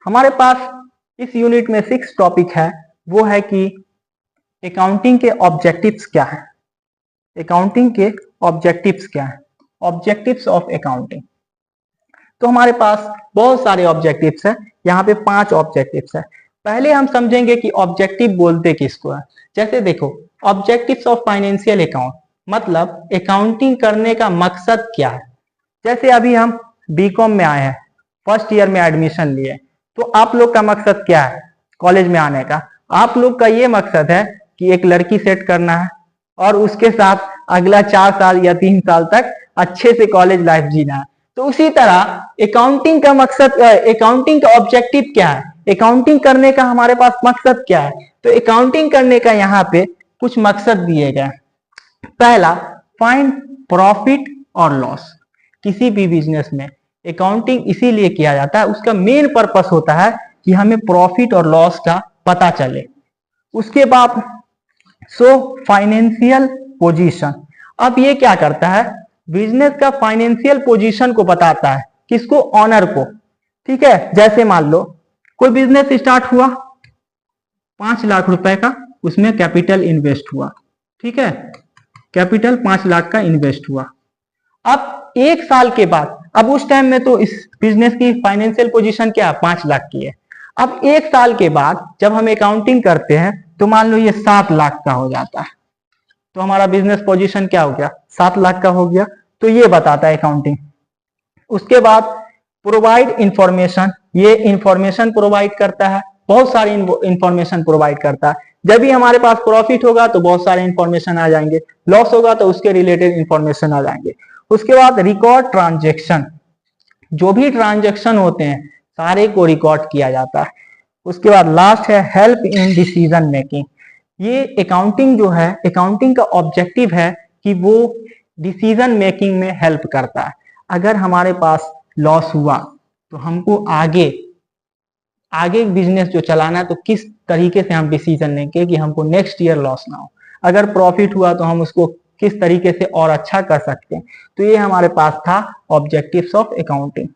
हमारे पास इस यूनिट में 6 टॉपिक है, वो है कि अकाउंटिंग के ऑब्जेक्टिव्स क्या है। अकाउंटिंग के ऑब्जेक्टिव्स क्या है, ऑब्जेक्टिव्स ऑफ अकाउंटिंग। तो हमारे पास बहुत सारे ऑब्जेक्टिव्स है, यहाँ पे 5 ऑब्जेक्टिव्स है। पहले हम समझेंगे कि ऑब्जेक्टिव बोलते किसको है। जैसे देखो, ऑब्जेक्टिव्स ऑफ फाइनेंशियल अकाउंट मतलब अकाउंटिंग करने का मकसद क्या है। जैसे अभी हम बीकॉम में आए हैं, फर्स्ट ईयर में एडमिशन लिए, तो आप लोग का मकसद क्या है कॉलेज में आने का। आप लोग का ये मकसद है कि एक लड़की सेट करना है और उसके साथ अगला 4 साल या 3 साल तक अच्छे से कॉलेज लाइफ जीना है। तो उसी तरह अकाउंटिंग का मकसद, अकाउंटिंग का ऑब्जेक्टिव क्या है, अकाउंटिंग करने का हमारे पास मकसद क्या है। तो अकाउंटिंग करने का यहाँ पे कुछ मकसद दिए गए। पहला, फाइंड प्रॉफिट और लॉस। किसी भी बिजनेस में अकाउंटिंग इसीलिए किया जाता है, उसका मेन पर्पस होता है कि हमें प्रॉफिट और लॉस का पता चले। उसके बाद सो फाइनेंशियल पोजीशन, अब ये क्या करता है, बिजनेस का फाइनेंशियल पोजीशन को बताता है। किसको, ऑनर को। ठीक है, जैसे मान लो कोई बिजनेस स्टार्ट हुआ 5 लाख रुपए का, उसमें कैपिटल इन्वेस्ट हुआ। ठीक है, कैपिटल 5 लाख का इन्वेस्ट हुआ। अब 1 साल के बाद, अब उस टाइम में तो इस बिजनेस की फाइनेंशियल पोजीशन क्या है, 5 लाख की है। अब 1 साल के बाद जब हम अकाउंटिंग करते हैं तो मान लो ये 7 लाख का हो जाता है, तो हमारा बिजनेस पोजीशन क्या हो गया, 7 लाख का हो गया। तो ये बताता है अकाउंटिंग। उसके बाद प्रोवाइड इंफॉर्मेशन, ये इंफॉर्मेशन प्रोवाइड करता है, बहुत सारी इंफॉर्मेशन प्रोवाइड करता है। जब भी हमारे पास प्रॉफिट होगा तो बहुत सारे इंफॉर्मेशन आ जाएंगे, लॉस होगा तो उसके रिलेटेड इंफॉर्मेशन आ जाएंगे। उसके बाद रिकॉर्ड ट्रांजेक्शन, जो भी ट्रांजेक्शन होते हैं सारे को रिकॉर्ड किया जाता है। उसके बाद लास्ट है हेल्प इन डिसीजन मेकिंग। ये अकाउंटिंग जो है, अकाउंटिंग का ऑब्जेक्टिव है कि वो डिसीजन मेकिंग में हेल्प करता है। अगर हमारे पास लॉस हुआ तो हमको आगे बिजनेस जो चलाना है तो किस तरीके से हम डिसीजन लेंगे कि हमको नेक्स्ट ईयर लॉस ना हो। अगर प्रॉफिट हुआ तो हम उसको किस तरीके से और अच्छा कर सकते हैं। तो ये हमारे पास था ऑब्जेक्टिव्स ऑफ अकाउंटिंग।